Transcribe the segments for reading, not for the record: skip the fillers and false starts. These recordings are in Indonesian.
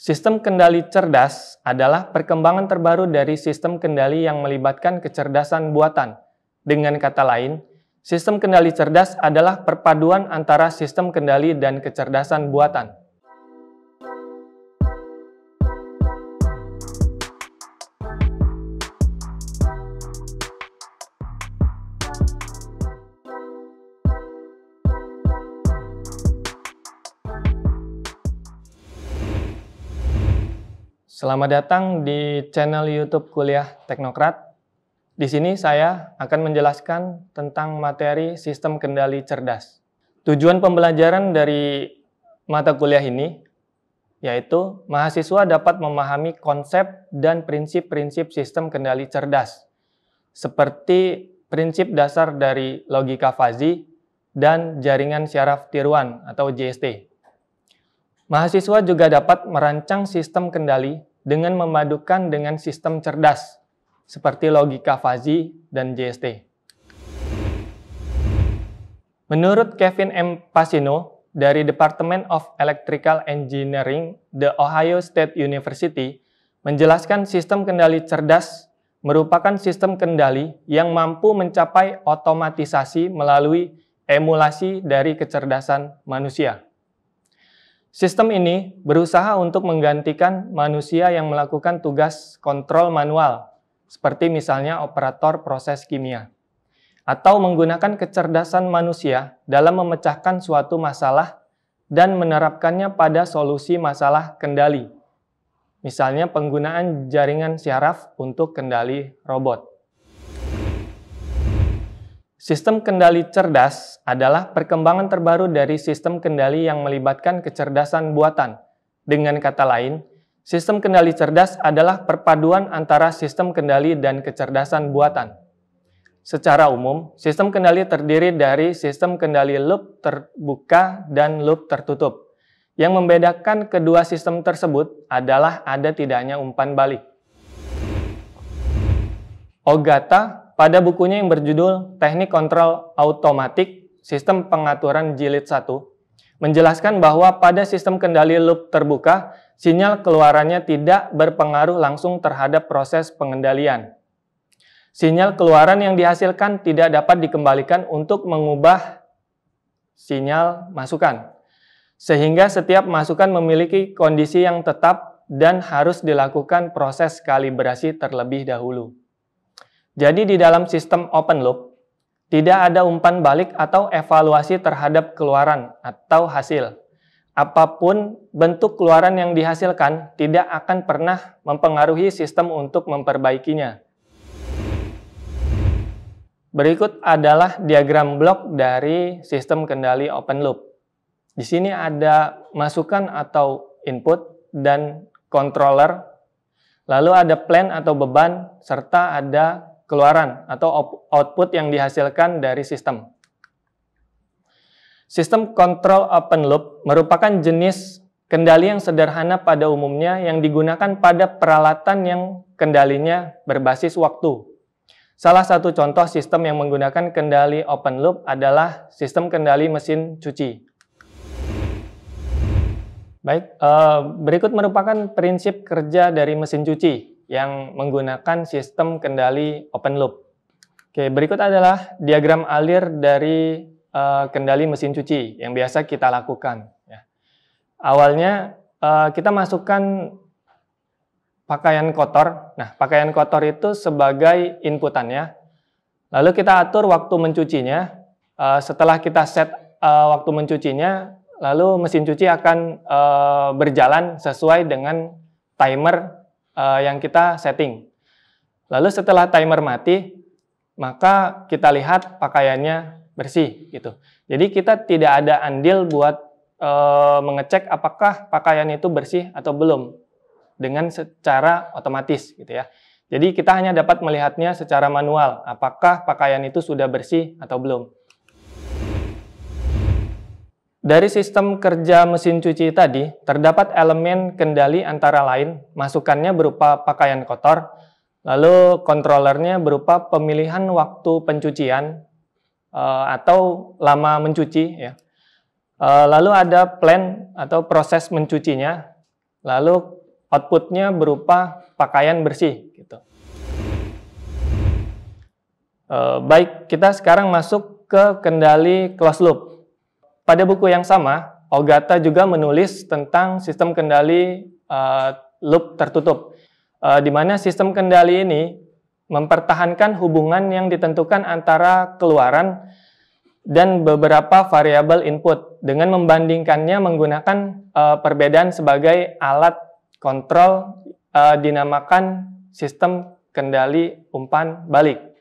Sistem kendali cerdas adalah perkembangan terbaru dari sistem kendali yang melibatkan kecerdasan buatan. Dengan kata lain, sistem kendali cerdas adalah perpaduan antara sistem kendali dan kecerdasan buatan. Selamat datang di channel YouTube Kuliah Teknokrat. Di sini saya akan menjelaskan tentang materi sistem kendali cerdas. Tujuan pembelajaran dari mata kuliah ini yaitu mahasiswa dapat memahami konsep dan prinsip-prinsip sistem kendali cerdas, seperti prinsip dasar dari logika fazi dan jaringan syaraf tiruan atau JST. Mahasiswa juga dapat merancang sistem kendali dengan memadukan dengan sistem cerdas, seperti logika fazi dan JST. Menurut Kevin M. Passino dari Department of Electrical Engineering, The Ohio State University, menjelaskan sistem kendali cerdas merupakan sistem kendali yang mampu mencapai otomatisasi melalui emulasi dari kecerdasan manusia. Sistem ini berusaha untuk menggantikan manusia yang melakukan tugas kontrol manual, seperti misalnya operator proses kimia, atau menggunakan kecerdasan manusia dalam memecahkan suatu masalah dan menerapkannya pada solusi masalah kendali, misalnya penggunaan jaringan syaraf untuk kendali robot. Sistem kendali cerdas adalah perkembangan terbaru dari sistem kendali yang melibatkan kecerdasan buatan. Dengan kata lain, sistem kendali cerdas adalah perpaduan antara sistem kendali dan kecerdasan buatan. Secara umum, sistem kendali terdiri dari sistem kendali loop terbuka dan loop tertutup. Yang membedakan kedua sistem tersebut adalah ada tidaknya umpan balik. Ogata pada bukunya yang berjudul Teknik Kontrol Automatik Sistem Pengaturan Jilid 1 menjelaskan bahwa pada sistem kendali loop terbuka, sinyal keluarannya tidak berpengaruh langsung terhadap proses pengendalian. Sinyal keluaran yang dihasilkan tidak dapat dikembalikan untuk mengubah sinyal masukan, sehingga setiap masukan memiliki kondisi yang tetap dan harus dilakukan proses kalibrasi terlebih dahulu. Jadi di dalam sistem open loop, tidak ada umpan balik atau evaluasi terhadap keluaran atau hasil. Apapun bentuk keluaran yang dihasilkan tidak akan pernah mempengaruhi sistem untuk memperbaikinya. Berikut adalah diagram blok dari sistem kendali open loop. Di sini ada masukan atau input dan controller, lalu ada plan atau beban, serta ada keluaran atau output yang dihasilkan dari sistem. Sistem kontrol open loop merupakan jenis kendali yang sederhana pada umumnya yang digunakan pada peralatan yang kendalinya berbasis waktu. Salah satu contoh sistem yang menggunakan kendali open loop adalah sistem kendali mesin cuci. Baik, berikut merupakan prinsip kerja dari mesin cuci yang menggunakan sistem kendali open loop. Oke, berikut adalah diagram alir dari kendali mesin cuci yang biasa kita lakukan. Ya. Awalnya kita masukkan pakaian kotor. Nah, pakaian kotor itu sebagai inputannya. Lalu kita atur waktu mencucinya. Setelah kita set waktu mencucinya, lalu mesin cuci akan berjalan sesuai dengan timer yang kita setting. Lalu setelah timer mati, maka kita lihat pakaiannya bersih gitu. Jadi kita tidak ada andil buat mengecek apakah pakaian itu bersih atau belum dengan secara otomatis gitu ya. Jadi kita hanya dapat melihatnya secara manual, apakah pakaian itu sudah bersih atau belum. Dari sistem kerja mesin cuci tadi, terdapat elemen kendali antara lain, masukannya berupa pakaian kotor, lalu kontrolernya berupa pemilihan waktu pencucian atau lama mencuci. Ya. Lalu ada plan atau proses mencucinya, lalu outputnya berupa pakaian bersih. Gitu. Baik, kita sekarang masuk ke kendali closed loop. Pada buku yang sama, Ogata juga menulis tentang sistem kendali loop tertutup, di mana sistem kendali ini mempertahankan hubungan yang ditentukan antara keluaran dan beberapa variabel input dengan membandingkannya menggunakan perbedaan sebagai alat kontrol dinamakan sistem kendali umpan balik.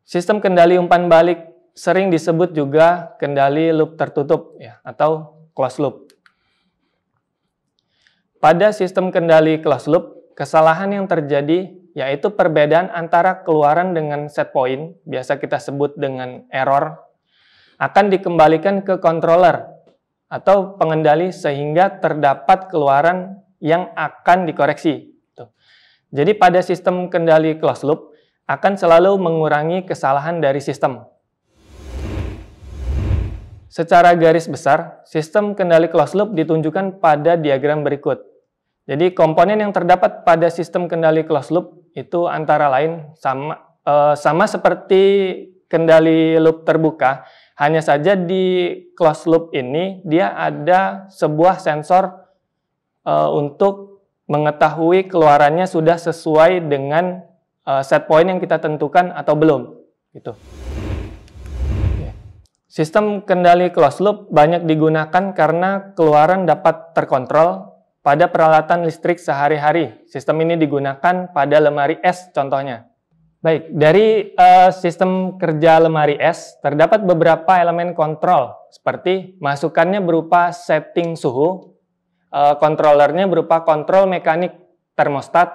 Sistem kendali umpan balik sering disebut juga kendali loop tertutup ya, atau closed loop. Pada sistem kendali closed loop, kesalahan yang terjadi yaitu perbedaan antara keluaran dengan set point, biasa kita sebut dengan error, akan dikembalikan ke controller atau pengendali sehingga terdapat keluaran yang akan dikoreksi. Jadi pada sistem kendali closed loop akan selalu mengurangi kesalahan dari sistem. Secara garis besar, sistem kendali closed loop ditunjukkan pada diagram berikut. Jadi komponen yang terdapat pada sistem kendali closed loop itu antara lain sama seperti kendali loop terbuka, hanya saja di closed loop ini dia ada sebuah sensor untuk mengetahui keluarannya sudah sesuai dengan set point yang kita tentukan atau belum. Gitu. Sistem kendali closed loop banyak digunakan karena keluaran dapat terkontrol pada peralatan listrik sehari-hari. Sistem ini digunakan pada lemari es contohnya. Baik, dari sistem kerja lemari es, terdapat beberapa elemen kontrol, seperti masukannya berupa setting suhu, kontrolernya berupa kontrol mekanik termostat,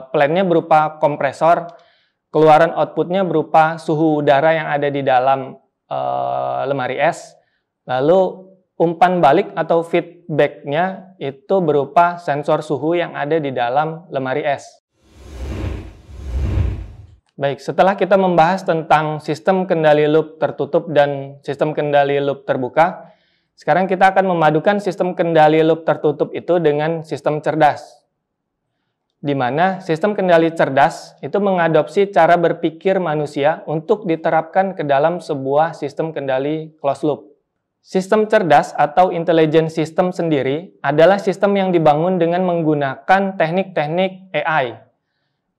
plannya berupa kompresor, keluaran outputnya berupa suhu udara yang ada di dalam lemari es, lalu umpan balik atau feedback-nya itu berupa sensor suhu yang ada di dalam lemari es. Baik, setelah kita membahas tentang sistem kendali loop tertutup dan sistem kendali loop terbuka, sekarang kita akan memadukan sistem kendali loop tertutup itu dengan sistem cerdas. Di mana sistem kendali cerdas itu mengadopsi cara berpikir manusia untuk diterapkan ke dalam sebuah sistem kendali closed loop. Sistem cerdas atau intelligent system sendiri adalah sistem yang dibangun dengan menggunakan teknik-teknik AI.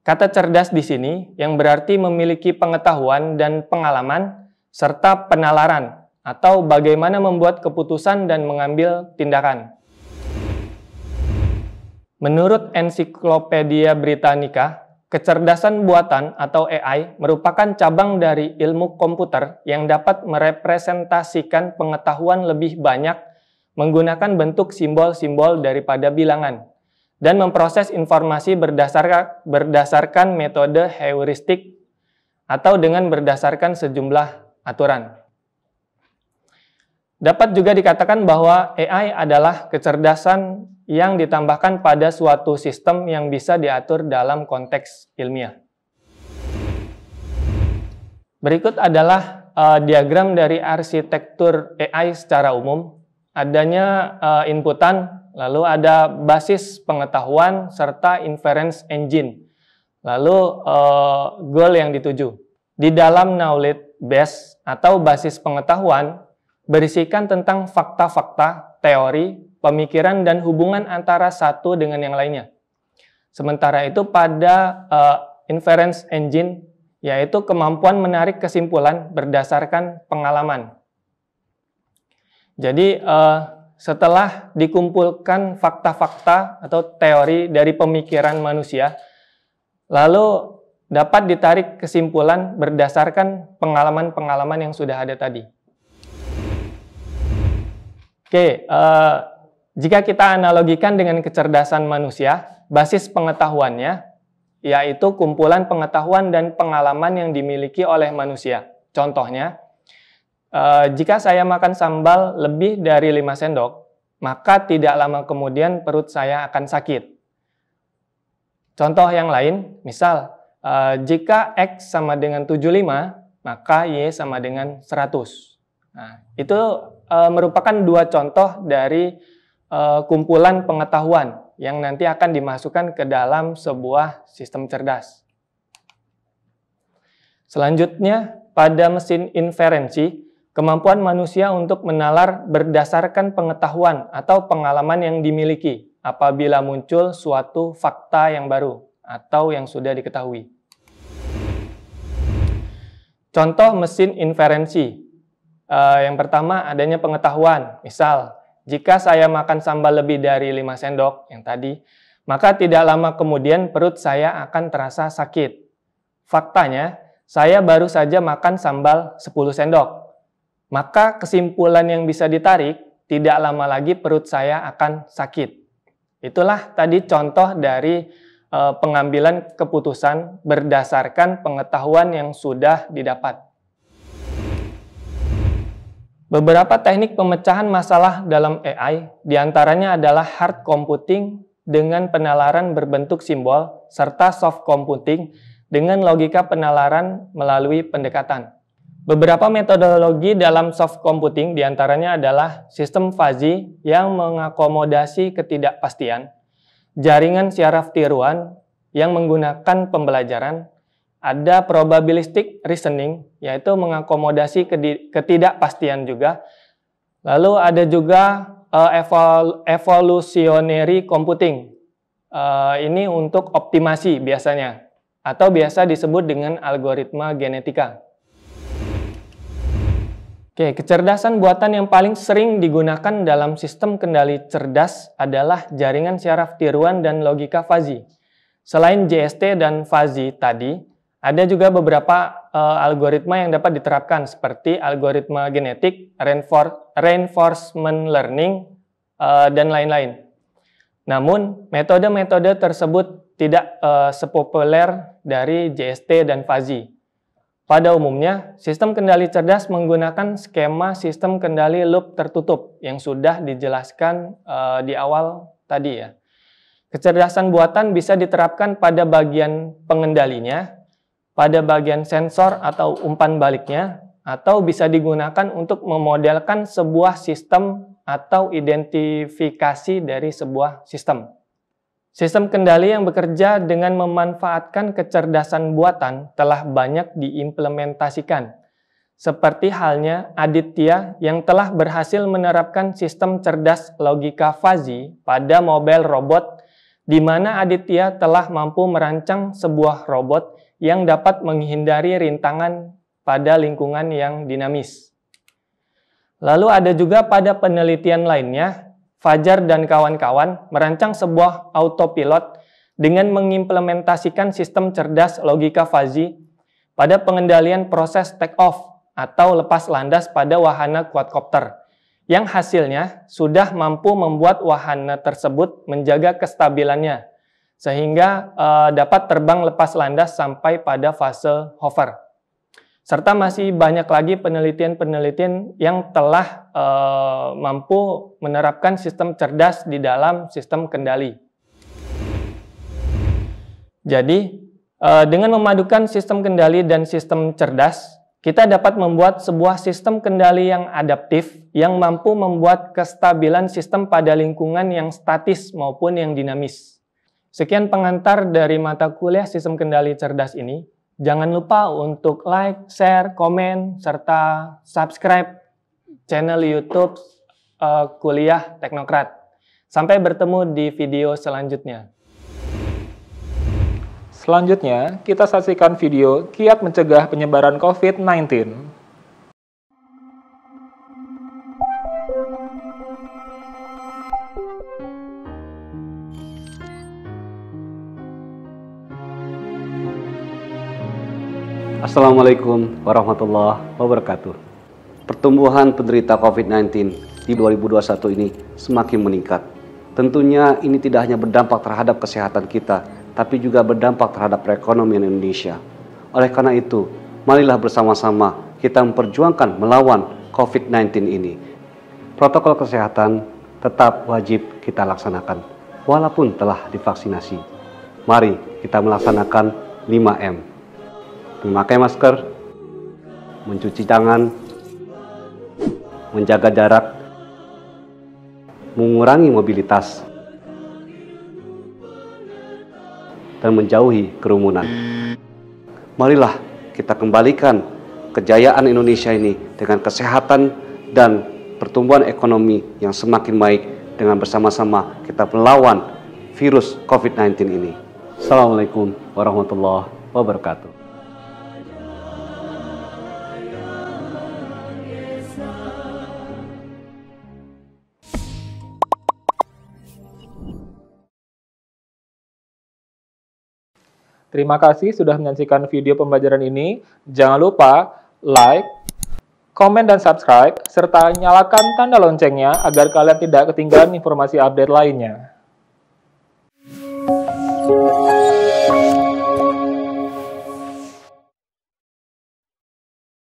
Kata cerdas di sini yang berarti memiliki pengetahuan dan pengalaman serta penalaran atau bagaimana membuat keputusan dan mengambil tindakan. Menurut Ensiklopedia Britannica, kecerdasan buatan atau AI merupakan cabang dari ilmu komputer yang dapat merepresentasikan pengetahuan lebih banyak menggunakan bentuk simbol-simbol daripada bilangan dan memproses informasi berdasarkan metode heuristik atau dengan berdasarkan sejumlah aturan. Dapat juga dikatakan bahwa AI adalah kecerdasan yang ditambahkan pada suatu sistem yang bisa diatur dalam konteks ilmiah. Berikut adalah diagram dari arsitektur AI secara umum. Adanya inputan, lalu ada basis pengetahuan, serta inference engine. Lalu goal yang dituju. Di dalam knowledge base atau basis pengetahuan, berisikan tentang fakta-fakta, teori, pemikiran, dan hubungan antara satu dengan yang lainnya. Sementara itu pada inference engine, yaitu kemampuan menarik kesimpulan berdasarkan pengalaman. Jadi setelah dikumpulkan fakta-fakta atau teori dari pemikiran manusia, lalu dapat ditarik kesimpulan berdasarkan pengalaman-pengalaman yang sudah ada tadi. Oke, jika kita analogikan dengan kecerdasan manusia, basis pengetahuannya yaitu kumpulan pengetahuan dan pengalaman yang dimiliki oleh manusia. Contohnya, jika saya makan sambal lebih dari 5 sendok, maka tidak lama kemudian perut saya akan sakit. Contoh yang lain, misal, jika X sama dengan 75, maka Y sama dengan 100. Nah, itu merupakan dua contoh dari kumpulan pengetahuan yang nanti akan dimasukkan ke dalam sebuah sistem cerdas. Selanjutnya, pada mesin inferensi, kemampuan manusia untuk menalar berdasarkan pengetahuan atau pengalaman yang dimiliki apabila muncul suatu fakta yang baru atau yang sudah diketahui. Contoh mesin inferensi. Yang pertama, adanya pengetahuan. Misal, jika saya makan sambal lebih dari 5 sendok yang tadi, maka tidak lama kemudian perut saya akan terasa sakit. Faktanya, saya baru saja makan sambal 10 sendok. Maka kesimpulan yang bisa ditarik, tidak lama lagi perut saya akan sakit. Itulah tadi contoh dari pengambilan keputusan berdasarkan pengetahuan yang sudah didapat. Beberapa teknik pemecahan masalah dalam AI, diantaranya adalah hard computing dengan penalaran berbentuk simbol, serta soft computing dengan logika penalaran melalui pendekatan. Beberapa metodologi dalam soft computing diantaranya adalah sistem fuzzy yang mengakomodasi ketidakpastian, jaringan syaraf tiruan yang menggunakan pembelajaran, ada probabilistic reasoning, yaitu mengakomodasi ketidakpastian juga. Lalu ada juga evolutionary computing. Ini untuk optimasi biasanya, atau biasa disebut dengan algoritma genetika. Oke, kecerdasan buatan yang paling sering digunakan dalam sistem kendali cerdas adalah jaringan syaraf tiruan dan logika fuzzy. Selain JST dan fuzzy tadi, ada juga beberapa algoritma yang dapat diterapkan seperti algoritma genetik, reinforcement learning, dan lain-lain. Namun, metode-metode tersebut tidak sepopuler dari JST dan fuzzy. Pada umumnya, sistem kendali cerdas menggunakan skema sistem kendali loop tertutup yang sudah dijelaskan di awal tadi ya. Kecerdasan buatan bisa diterapkan pada bagian pengendalinya, pada bagian sensor atau umpan baliknya, atau bisa digunakan untuk memodelkan sebuah sistem atau identifikasi dari sebuah sistem. Sistem kendali yang bekerja dengan memanfaatkan kecerdasan buatan telah banyak diimplementasikan, seperti halnya Aditya yang telah berhasil menerapkan sistem cerdas logika fuzzy pada mobile robot, di mana Aditya telah mampu merancang sebuah robot yang dapat menghindari rintangan pada lingkungan yang dinamis. Lalu ada juga pada penelitian lainnya, Fajar dan kawan-kawan merancang sebuah autopilot dengan mengimplementasikan sistem cerdas logika fuzzy pada pengendalian proses take-off atau lepas landas pada wahana quadcopter, yang hasilnya sudah mampu membuat wahana tersebut menjaga kestabilannya, sehingga dapat terbang lepas landas sampai pada fase hover. Serta masih banyak lagi penelitian-penelitian yang telah mampu menerapkan sistem cerdas di dalam sistem kendali. Jadi, dengan memadukan sistem kendali dan sistem cerdas, kita dapat membuat sebuah sistem kendali yang adaptif, yang mampu membuat kestabilan sistem pada lingkungan yang statis maupun yang dinamis. Sekian pengantar dari mata kuliah sistem kendali cerdas ini. Jangan lupa untuk like, share, komen, serta subscribe channel YouTube Kuliah Teknokrat. Sampai bertemu di video selanjutnya. Selanjutnya, kita saksikan video kiat mencegah penyebaran COVID-19. Assalamualaikum warahmatullahi wabarakatuh. Pertumbuhan penderita COVID-19 di 2021 ini semakin meningkat. Tentunya ini tidak hanya berdampak terhadap kesehatan kita, tapi juga berdampak terhadap perekonomian Indonesia. Oleh karena itu, marilah bersama-sama kita memperjuangkan melawan COVID-19 ini. Protokol kesehatan tetap wajib kita laksanakan, walaupun telah divaksinasi. Mari kita melaksanakan 5M. Memakai masker, mencuci tangan, menjaga jarak, mengurangi mobilitas, dan menjauhi kerumunan. Marilah kita kembalikan kejayaan Indonesia ini dengan kesehatan dan pertumbuhan ekonomi yang semakin baik dengan bersama-sama kita melawan virus COVID-19 ini. Assalamualaikum warahmatullahi wabarakatuh. Terima kasih sudah menyaksikan video pembelajaran ini. Jangan lupa like, komen, dan subscribe, serta nyalakan tanda loncengnya agar kalian tidak ketinggalan informasi update lainnya.